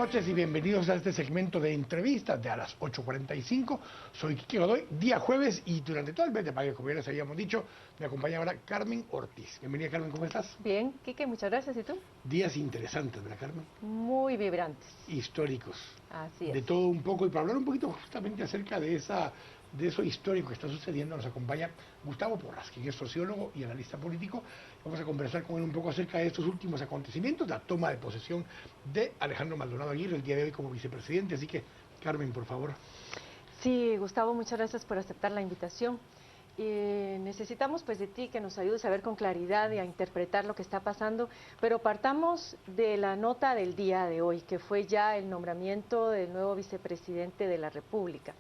noches y bienvenidos a este segmento de entrevistas de a las 8:45. Soy Quique Godoy, día jueves, y durante todo el mes de mayo, como ya les habíamos dicho, me acompaña ahora Carmen Ortiz. Bienvenida, Carmen, ¿cómo estás? Bien, Quique, muchas gracias. ¿Y tú? Días interesantes, ¿verdad, Carmen? Muy vibrantes. Históricos. Así es. De todo un poco, y para hablar un poquito justamente acerca de eso histórico que está sucediendo, nos acompaña Gustavo Porras, quien es sociólogo y analista político. Vamos a conversar con él un poco acerca de estos últimos acontecimientos, la toma de posesión de Alejandro Maldonado Aguirre el día de hoy como vicepresidente. Así que, Carmen, por favor. Sí, Gustavo, muchas gracias por aceptar la invitación. Necesitamos pues de ti que nos ayudes a ver con claridad y a interpretar lo que está pasando, pero partamos de la nota del día de hoy, que fue ya el nombramiento del nuevo vicepresidente de la República.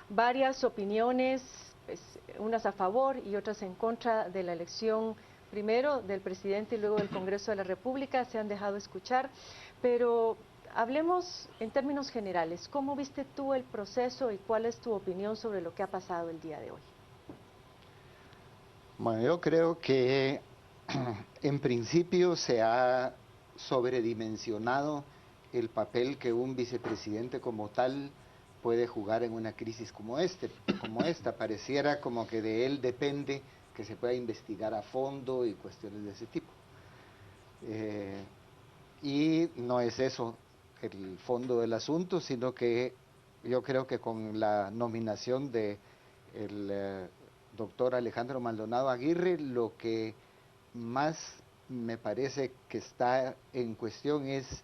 Varias opiniones, pues, unas a favor y otras en contra de la elección, primero del presidente y luego del Congreso de la República, se han dejado escuchar, pero hablemos en términos generales. ¿Cómo viste tú el proceso y cuál es tu opinión sobre lo que ha pasado el día de hoy? Bueno, yo creo que en principio se ha sobredimensionado el papel que un vicepresidente como tal puede jugar en una crisis como esta. Pareciera como que de él depende que se pueda investigar a fondo y cuestiones de ese tipo. Y no es eso el fondo del asunto, sino que yo creo que con la nominación de el doctor Alejandro Maldonado Aguirre, lo que más me parece que está en cuestión es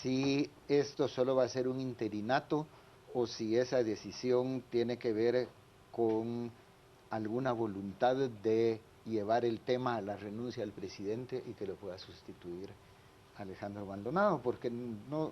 si esto solo va a ser un interinato o si esa decisión tiene que ver con alguna voluntad de llevar el tema a la renuncia del presidente y que lo pueda sustituir Alejandro Maldonado, porque no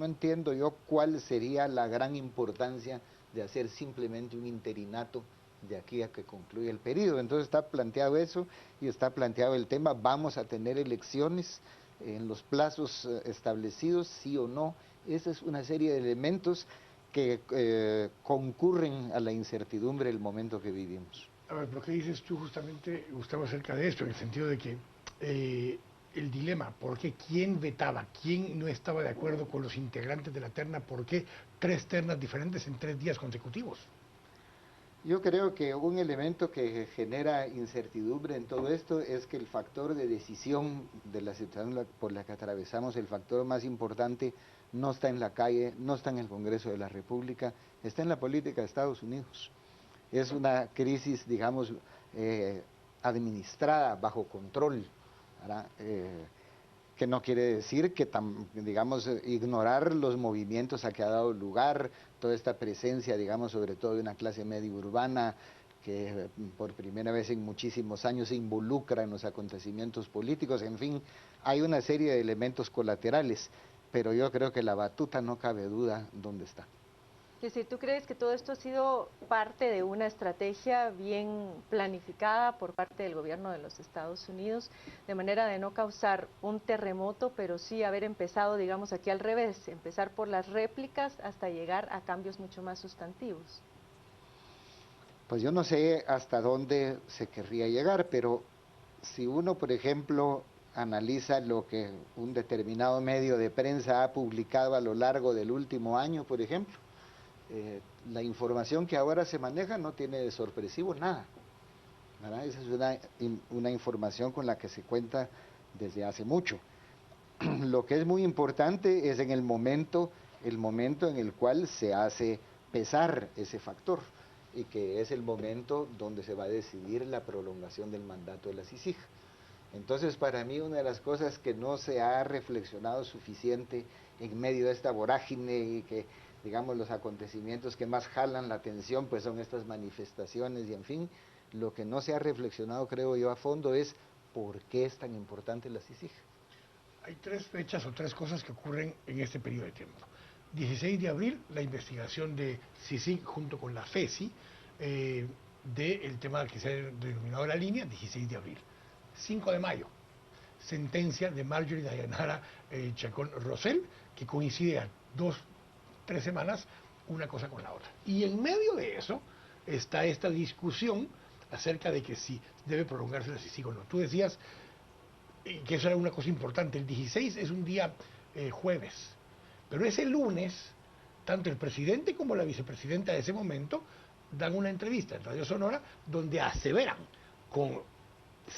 entiendo yo cuál sería la gran importancia de hacer simplemente un interinato de aquí a que concluya el periodo. Entonces está planteado eso y está planteado el tema, vamos a tener elecciones en los plazos establecidos, sí o no. Esa es una serie de elementos que concurren a la incertidumbre del momento que vivimos. A ver, ¿pero qué dices tú justamente, Gustavo, acerca de esto? En el sentido de que el dilema, ¿por qué? ¿Quién vetaba? ¿Quién no estaba de acuerdo con los integrantes de la terna? ¿Por qué 3 ternas diferentes en 3 días consecutivos? Yo creo que un elemento que genera incertidumbre en todo esto es que el factor de decisión de la situación por la que atravesamos, el factor más importante, no está en la calle, no está en el Congreso de la República, está en la política de Estados Unidos. Es una crisis, digamos, administrada, bajo control, ¿verdad? Que no quiere decir que, digamos, ignorar los movimientos a que ha dado lugar, toda esta presencia, digamos, sobre todo de una clase media urbana que por primera vez en muchísimos años se involucra en los acontecimientos políticos. En fin, hay una serie de elementos colaterales, pero yo creo que la batuta no cabe duda dónde está. Es decir, ¿tú crees que todo esto ha sido parte de una estrategia bien planificada por parte del gobierno de los Estados Unidos, de manera de no causar un terremoto, pero sí haber empezado, digamos, aquí al revés, empezar por las réplicas hasta llegar a cambios mucho más sustantivos? Pues yo no sé hasta dónde se querría llegar, pero si uno, por ejemplo, analiza lo que un determinado medio de prensa ha publicado a lo largo del último año, por ejemplo, la información que ahora se maneja no tiene de sorpresivo nada, ¿verdad? Esa es una información con la que se cuenta desde hace mucho. Lo que es muy importante es en el momento en el cual se hace pesar ese factor y que es el momento donde se va a decidir la prolongación del mandato de la CICIG. Entonces, para mí, una de las cosas que no se ha reflexionado suficiente en medio de esta vorágine y que, digamos, los acontecimientos que más jalan la atención, pues son estas manifestaciones y, en fin, lo que no se ha reflexionado, creo yo, a fondo es por qué es tan importante la CICIG. Hay 3 fechas o 3 cosas que ocurren en este periodo de tiempo. 16 de abril, la investigación de CICIG junto con la FESI del tema que se ha denominado la línea, 16 de abril. 5 de mayo, sentencia de Marjorie Dayanara Chacón Rosell, que coincide a 2-3 semanas una cosa con la otra. Y en medio de eso está esta discusión acerca de que si debe prolongarse la CICIG o no. Tú decías que eso era una cosa importante. El 16 es un día jueves. Pero ese lunes, tanto el presidente como la vicepresidenta de ese momento dan una entrevista en Radio Sonora donde aseveran con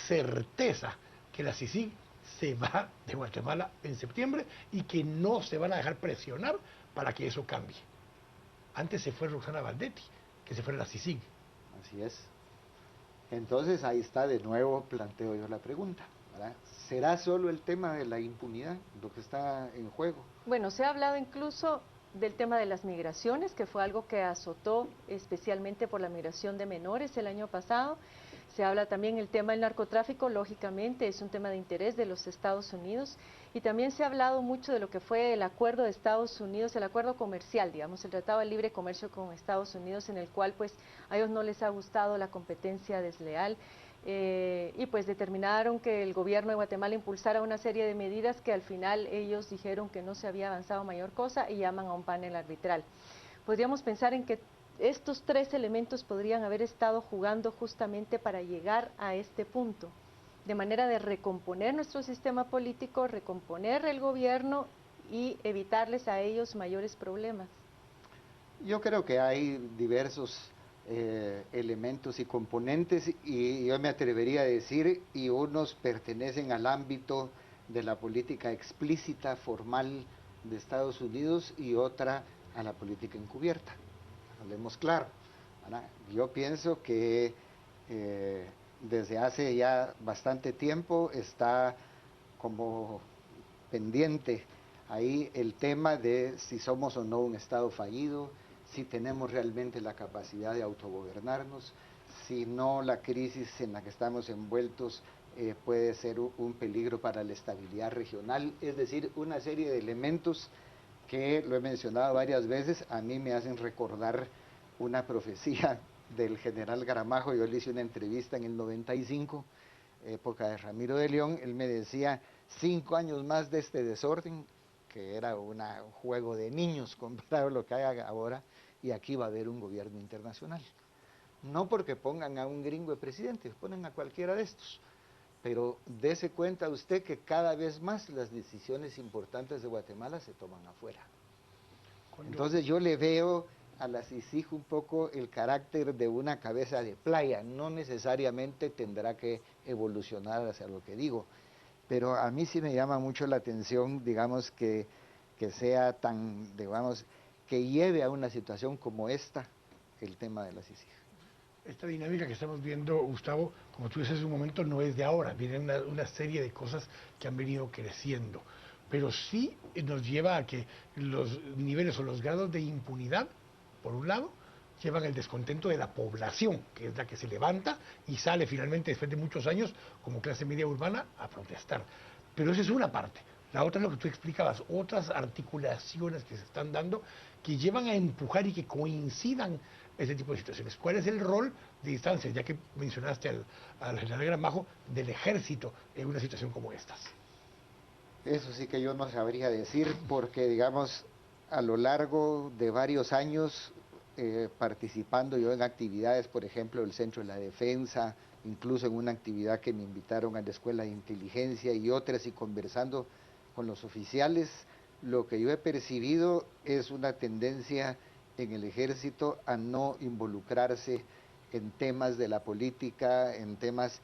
certeza que la CICIG se va de Guatemala en septiembre y que no se van a dejar presionar para que eso cambie. Antes se fue Roxana Valdetti, que se fue la CICIG. Así es. Entonces ahí está de nuevo, planteo yo la pregunta, ¿verdad? ¿Será solo el tema de la impunidad lo que está en juego? Bueno, se ha hablado incluso del tema de las migraciones, que fue algo que azotó especialmente por la migración de menores el año pasado. Se habla también el tema del narcotráfico, lógicamente es un tema de interés de los Estados Unidos, y también se ha hablado mucho de lo que fue el acuerdo de Estados Unidos, el acuerdo comercial, digamos, el Tratado de Libre Comercio con Estados Unidos, en el cual pues a ellos no les ha gustado la competencia desleal, y pues determinaron que el gobierno de Guatemala impulsara una serie de medidas que al final ellos dijeron que no se había avanzado mayor cosa y llaman a un panel arbitral. Podríamos pensar en que estos tres elementos podrían haber estado jugando justamente para llegar a este punto, de manera de recomponer nuestro sistema político, recomponer el gobierno y evitarles a ellos mayores problemas. Yo creo que hay diversos elementos y componentes, y yo me atrevería a decir, y unos pertenecen al ámbito de la política explícita, formal de Estados Unidos, y otra a la política encubierta. Hablemos claro, ¿verdad? Yo pienso que desde hace ya bastante tiempo está como pendiente ahí el tema de si somos o no un Estado fallido, si tenemos realmente la capacidad de autogobernarnos, si no la crisis en la que estamos envueltos puede ser un peligro para la estabilidad regional, es decir, una serie de elementos que, lo he mencionado varias veces, a mí me hacen recordar una profecía del general Gramajo. Yo le hice una entrevista en el 95, época de Ramiro de León. Él me decía, 5 años más de este desorden, que era un juego de niños comparado a lo que hay ahora, y aquí va a haber un gobierno internacional. No porque pongan a un gringo de presidente, ponen a cualquiera de estos, pero dése cuenta usted que cada vez más las decisiones importantes de Guatemala se toman afuera. Entonces yo le veo a la CICIG un poco el carácter de una cabeza de playa, no necesariamente tendrá que evolucionar hacia lo que digo, pero a mí sí me llama mucho la atención, digamos, que sea tan, digamos, que lleve a una situación como esta el tema de la CICIG. Esta dinámica que estamos viendo, Gustavo, como tú dices en un momento, no es de ahora, viene una serie de cosas que han venido creciendo, pero sí nos lleva a que los niveles o los grados de impunidad, por un lado, llevan el descontento de la población, que es la que se levanta y sale finalmente después de muchos años como clase media urbana a protestar. Pero esa es una parte. La otra es lo que tú explicabas, otras articulaciones que se están dando que llevan a empujar y que coincidan ese tipo de situaciones. ¿Cuál es el rol de distancia, ya que mencionaste al general Gramajo, del ejército en una situación como estas? Eso sí que yo no sabría decir, porque digamos, a lo largo de varios años, participando yo en actividades, por ejemplo, el Centro de la Defensa, incluso en una actividad que me invitaron a la Escuela de Inteligencia y otras, y conversando con los oficiales, lo que yo he percibido es una tendencia en el ejército a no involucrarse en temas de la política, en temas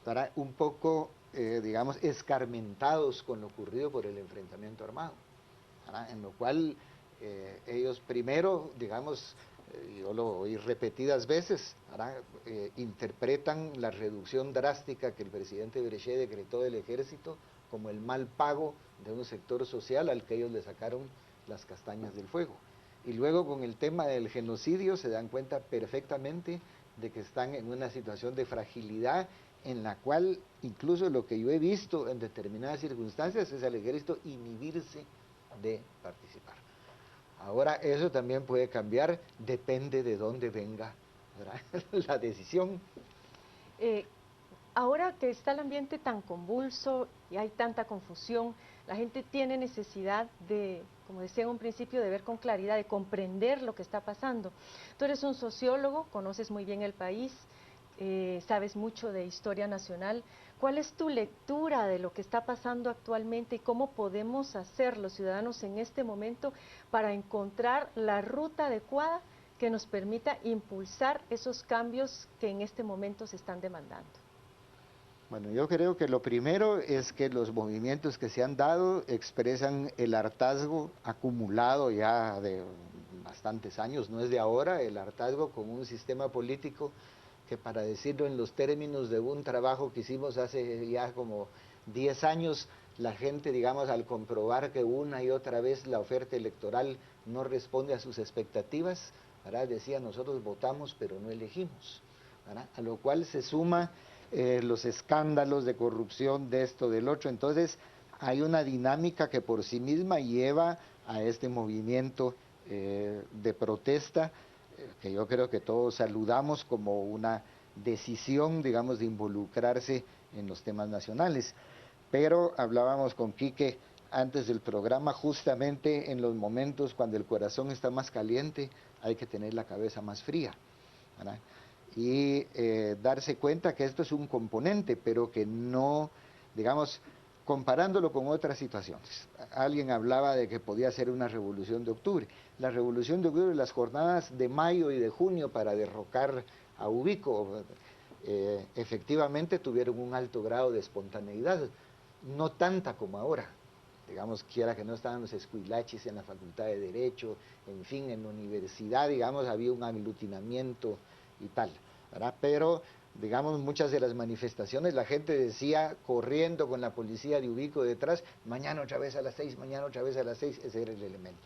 para un poco, digamos, escarmentados con lo ocurrido por el enfrentamiento armado, ¿verdad? En lo cual ellos primero, digamos, yo lo oí repetidas veces, interpretan la reducción drástica que el presidente Brechet decretó del ejército como el mal pago de un sector social al que ellos le sacaron las castañas del fuego. Y luego con el tema del genocidio se dan cuenta perfectamente de que están en una situación de fragilidad en la cual incluso lo que yo he visto en determinadas circunstancias es al ejército inhibirse de participar. Ahora eso también puede cambiar, depende de dónde venga, ¿verdad?, la decisión. Ahora que está el ambiente tan convulso y hay tanta confusión, la gente tiene necesidad de, como decía en un principio, de ver con claridad, de comprender lo que está pasando. Tú eres un sociólogo, conoces muy bien el país, sabes mucho de historia nacional. ¿Cuál es tu lectura de lo que está pasando actualmente y cómo podemos hacer los ciudadanos en este momento para encontrar la ruta adecuada que nos permita impulsar esos cambios que en este momento se están demandando? Bueno, yo creo que lo primero es que los movimientos que se han dado expresan el hartazgo acumulado ya de bastantes años, no es de ahora, el hartazgo con un sistema político que, para decirlo en los términos de un trabajo que hicimos hace ya como 10 años, la gente, digamos, al comprobar que una y otra vez la oferta electoral no responde a sus expectativas, ¿verdad?, decía: nosotros votamos pero no elegimos, ¿verdad?, a lo cual se suma los escándalos de corrupción de esto, del otro. Entonces hay una dinámica que por sí misma lleva a este movimiento de protesta, que yo creo que todos saludamos como una decisión, digamos, de involucrarse en los temas nacionales. Pero hablábamos con Quique antes del programa, justamente en los momentos cuando el corazón está más caliente, hay que tener la cabeza más fría, ¿verdad?, y darse cuenta que esto es un componente, pero que no, digamos, comparándolo con otras situaciones. Alguien hablaba de que podía ser una revolución de octubre. La revolución de octubre, las jornadas de mayo y de junio para derrocar a Ubico, efectivamente tuvieron un alto grado de espontaneidad, no tanta como ahora. Digamos, quiera que no estaban los escuilachis en la Facultad de Derecho, en fin, en la universidad, digamos, había un aglutinamiento y tal, ¿verdad? Pero, digamos, muchas de las manifestaciones, la gente decía, corriendo con la policía de Ubico detrás: mañana otra vez a las 6, mañana otra vez a las 6, ese era el elemento.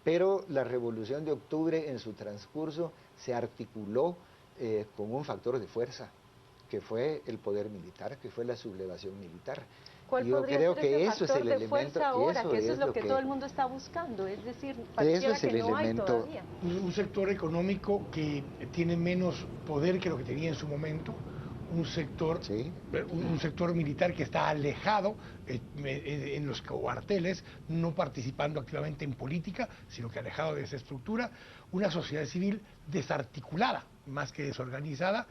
Pero la Revolución de Octubre en su transcurso se articuló con un factor de fuerza, que fue el poder militar, que fue la sublevación militar. ¿Cuál Yo podría creo ser que ese eso es factor el de elemento, fuerza ahora? eso Que eso es es lo que todo el mundo está buscando, es decir, eso pareciera es el que no hay elemento. todavía. Un sector económico que tiene menos poder que lo que tenía en su momento, un sector, Sí. un sector militar que está alejado en los cuarteles, no participando activamente en política, sino que alejado de esa estructura, una sociedad civil desarticulada, más que desorganizada.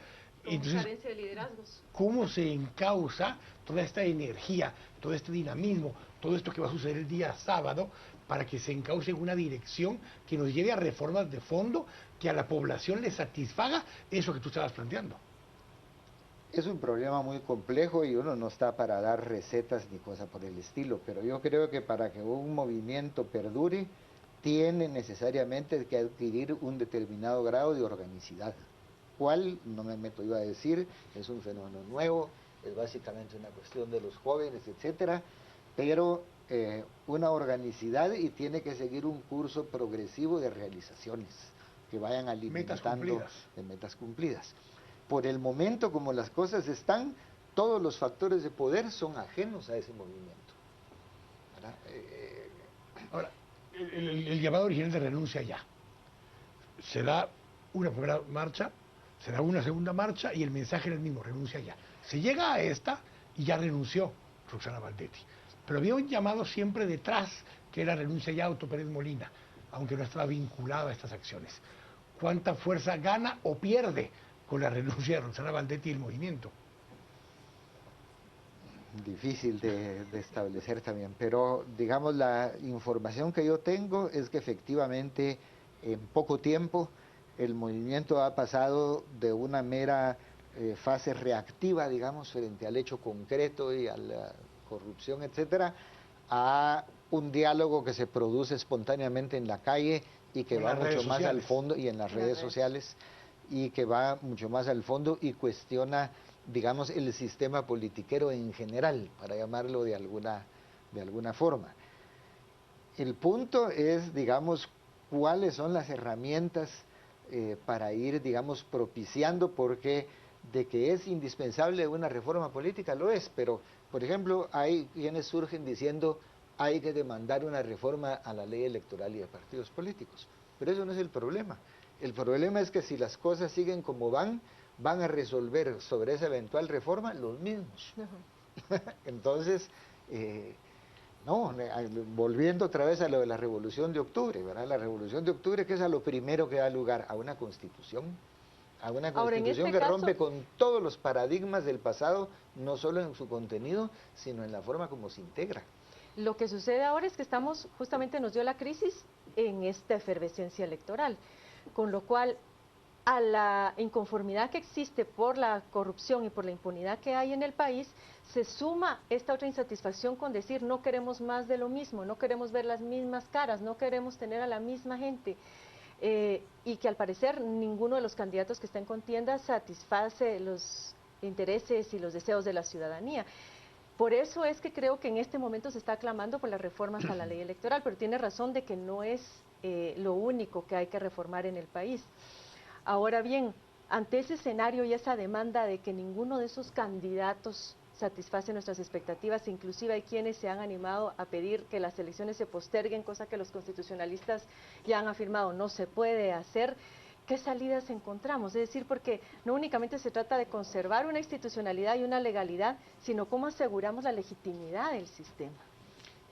Entonces, carencia de liderazgos. ¿cómo se encausa toda esta energía, todo este dinamismo, todo esto que va a suceder el día sábado, para que se encauce en una dirección que nos lleve a reformas de fondo, que a la población le satisfaga eso que tú estabas planteando? Es un problema muy complejo y uno no está para dar recetas ni cosas por el estilo, pero yo creo que para que un movimiento perdure, tiene necesariamente que adquirir un determinado grado de organicidad. ¿Cuál? No me meto yo a decir, es un fenómeno nuevo, es básicamente una cuestión de los jóvenes, etcétera, pero una organicidad, y tiene que seguir un curso progresivo de realizaciones que vayan alimentando de metas cumplidas. Por el momento, como las cosas están, todos los factores de poder son ajenos a ese movimiento, ¿verdad? Ahora, el llamado original de renuncia ya. Se da una primera marcha, se da una segunda marcha y el mensaje era el mismo: renuncia ya. Se llega a esta y ya renunció Roxana Baldetti. Pero había un llamado siempre detrás, que era renuncia ya a Otto Pérez Molina, aunque no estaba vinculado a estas acciones. ¿Cuánta fuerza gana o pierde con la renuncia de Roxana Baldetti y el movimiento? Difícil de establecer también, pero digamos, la información que yo tengo es que efectivamente en poco tiempo el movimiento ha pasado de una mera fase reactiva, digamos, frente al hecho concreto y a la corrupción, etcétera, a un diálogo que se produce espontáneamente en la calle y que va mucho más al fondo, y en las redes sociales, y que va mucho más al fondo y cuestiona, digamos, el sistema politiquero en general, para llamarlo de alguna forma. El punto es, digamos, cuáles son las herramientas para ir, digamos, propiciando, porque de que es indispensable una reforma política, lo es, pero, por ejemplo, hay quienes surgen diciendo: hay que demandar una reforma a la ley electoral y de partidos políticos. Pero eso no es el problema. El problema es que si las cosas siguen como van a resolver sobre esa eventual reforma los mismos. Entonces, no, volviendo otra vez a lo de la Revolución de Octubre, ¿verdad? La Revolución de Octubre, ¿qué es a lo primero que da lugar? A una constitución, a una Ahora, en constitución este que rompe caso, con todos los paradigmas del pasado, no solo en su contenido, sino en la forma como se integra. lo que sucede ahora es que estamos, justamente nos dio la crisis en esta efervescencia electoral, con lo cual a la inconformidad que existe por la corrupción y por la impunidad que hay en el país, se suma esta otra insatisfacción con decir no queremos más de lo mismo, no queremos ver las mismas caras, no queremos tener a la misma gente. Y que al parecer ninguno de los candidatos que está en contienda satisface los intereses y los deseos de la ciudadanía. Por eso es que creo que en este momento se está clamando por las reformas a la ley electoral, pero tiene razón de que no es lo único que hay que reformar en el país. Ahora bien, ante ese escenario y esa demanda de que ninguno de esos candidatos satisface nuestras expectativas, inclusive hay quienes se han animado a pedir que las elecciones se posterguen, cosa que los constitucionalistas ya han afirmado no se puede hacer. ¿Qué salidas encontramos? Es decir, porque no únicamente se trata de conservar una institucionalidad y una legalidad, sino cómo aseguramos la legitimidad del sistema.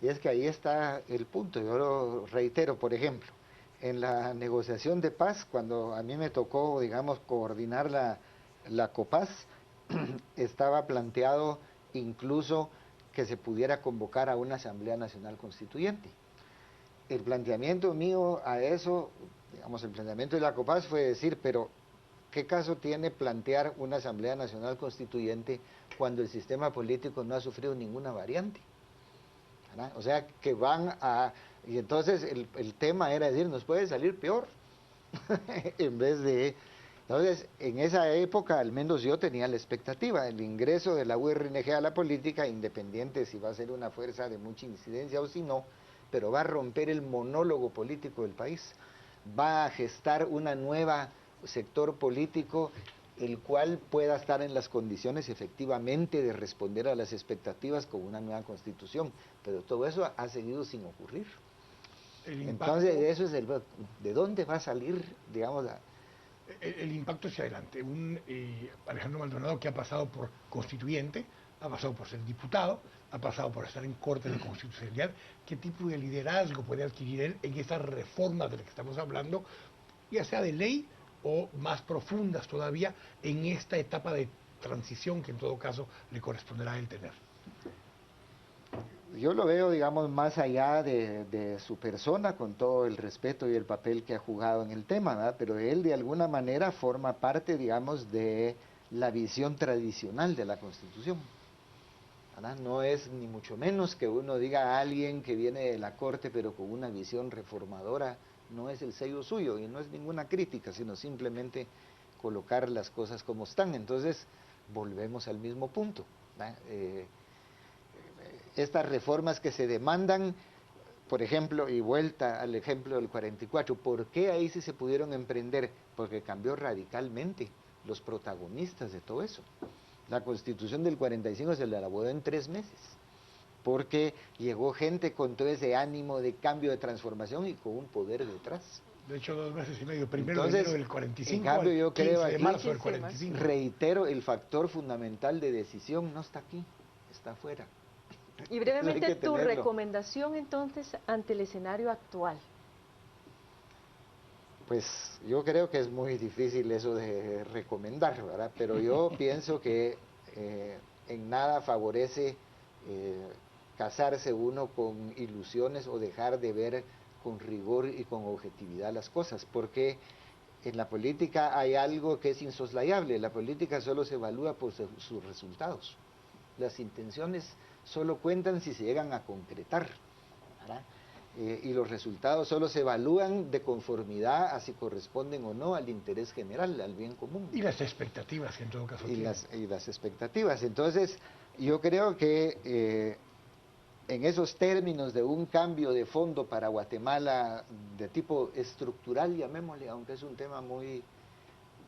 Y es que ahí está el punto, yo lo reitero, por ejemplo, en la negociación de paz, cuando a mí me tocó, digamos, coordinar la COPAZ, estaba planteado incluso que se pudiera convocar a una Asamblea Nacional Constituyente. El planteamiento mío a eso, digamos, el planteamiento de la COPAZ fue decir, pero ¿qué caso tiene plantear una Asamblea Nacional Constituyente cuando el sistema político no ha sufrido ninguna variante? ¿Verdad? O sea, que van a... Y entonces el tema era decir, nos puede salir peor, en vez de... Entonces, en esa época, al menos yo tenía la expectativa, el ingreso de la URNG a la política, independiente si va a ser una fuerza de mucha incidencia o si no, pero va a romper el monólogo político del país, va a gestar una nueva sector político el cual pueda estar en las condiciones efectivamente de responder a las expectativas con una nueva constitución, pero todo eso ha seguido sin ocurrir. Entonces, eso es ¿de dónde va a salir, digamos, el impacto hacia adelante? Alejandro Maldonado, que ha pasado por constituyente, ha pasado por ser diputado, ha pasado por estar en Corte de Constitucionalidad, ¿qué tipo de liderazgo puede adquirir él en esas reformas de las que estamos hablando, ya sea de ley o más profundas todavía en esta etapa de transición que en todo caso le corresponderá a él tener? Yo lo veo, digamos, más allá de su persona, con todo el respeto y el papel que ha jugado en el tema, ¿verdad? Pero él de alguna manera forma parte, digamos, de la visión tradicional de la Constitución, ¿verdad? No es ni mucho menos que uno diga a alguien que viene de la Corte pero con una visión reformadora, no es el sello suyo y no es ninguna crítica, sino simplemente colocar las cosas como están. Entonces, volvemos al mismo punto, ¿verdad? Estas reformas que se demandan, por ejemplo, y vuelta al ejemplo del 44, ¿por qué ahí sí se pudieron emprender? Porque cambió radicalmente los protagonistas de todo eso. La Constitución del 45 se la elaboró en 3 meses, porque llegó gente con todo ese ánimo de cambio, de transformación y con un poder detrás. De hecho, 2 meses y medio, primero Entonces, de enero del 45 en cambio, yo al 15 creo de aquí, marzo del 45. reitero, el factor fundamental de decisión no está aquí, está afuera. Y brevemente, Hay que tu tenerlo. recomendación entonces ante el escenario actual. Pues yo creo que es muy difícil eso de recomendar, ¿verdad? Pero yo pienso que en nada favorece casarse uno con ilusiones o dejar de ver con rigor y con objetividad las cosas, porque en la política hay algo que es insoslayable, la política solo se evalúa por sus resultados, las intenciones solo cuentan si se llegan a concretar, ¿verdad? Y los resultados solo se evalúan de conformidad a si corresponden o no al interés general, al bien común. Y las expectativas, que en todo caso Y tienen. las expectativas. Entonces, yo creo que en esos términos de un cambio de fondo para Guatemala de tipo estructural, llamémosle, aunque es un tema muy...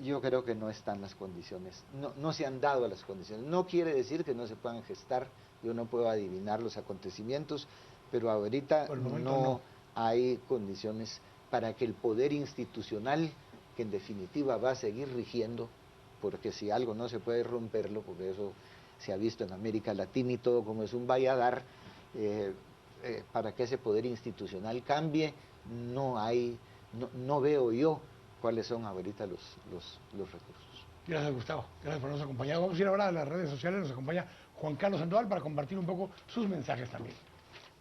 Yo creo que no están las condiciones, no se han dado las condiciones. No quiere decir que no se puedan gestar, yo no puedo adivinar los acontecimientos, pero ahorita no hay condiciones para que el poder institucional, que en definitiva va a seguir rigiendo, porque si algo no se puede romperlo, porque eso se ha visto en América Latina y todo como es un valladar, para que ese poder institucional cambie, no veo yo cuáles son ahorita los recursos. Gracias, Gustavo. Gracias por habernos acompañado. Vamos a ir ahora a las redes sociales. Nos acompaña Juan Carlos Sandoval para compartir un poco sus mensajes también.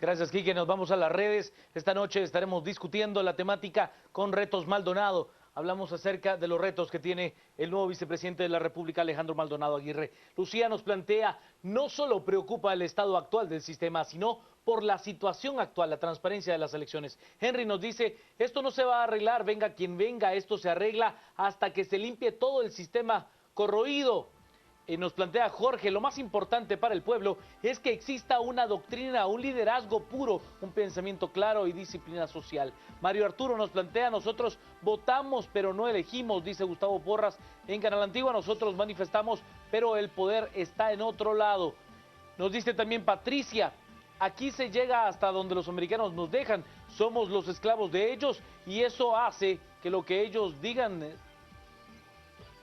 Gracias, Quique. Nos vamos a las redes. Esta noche estaremos discutiendo la temática con Retos Maldonado. Hablamos acerca de los retos que tiene el nuevo vicepresidente de la República, Alejandro Maldonado Aguirre. Lucía nos plantea, no solo preocupa el estado actual del sistema, sino por la situación actual, la transparencia de las elecciones. Henry nos dice, esto no se va a arreglar, venga quien venga, esto se arregla hasta que se limpie todo el sistema corroído. Nos plantea Jorge, lo más importante para el pueblo es que exista una doctrina, un liderazgo puro, un pensamiento claro y disciplina social. Mario Arturo nos plantea, nosotros votamos pero no elegimos, dice Gustavo Porras. En Canal Antigua nosotros manifestamos, pero el poder está en otro lado. Nos dice también Patricia, aquí se llega hasta donde los americanos nos dejan, somos los esclavos de ellos y eso hace que lo que ellos digan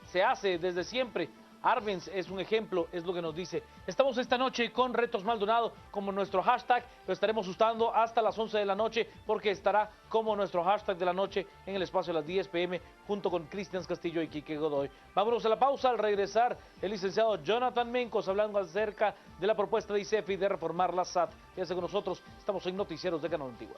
se hace desde siempre. Arbenz es un ejemplo, es lo que nos dice. Estamos esta noche con Retos Maldonado como nuestro hashtag, lo estaremos usando hasta las 11 de la noche porque estará como nuestro hashtag de la noche en el espacio a las 10 p.m. junto con Cristian Castillo y Quique Godoy. Vámonos a la pausa. Al regresar, el licenciado Jonathan Mencos hablando acerca de la propuesta de ICEFI de reformar la SAT. Quédense con nosotros, estamos en Noticieros de Canal Antigua.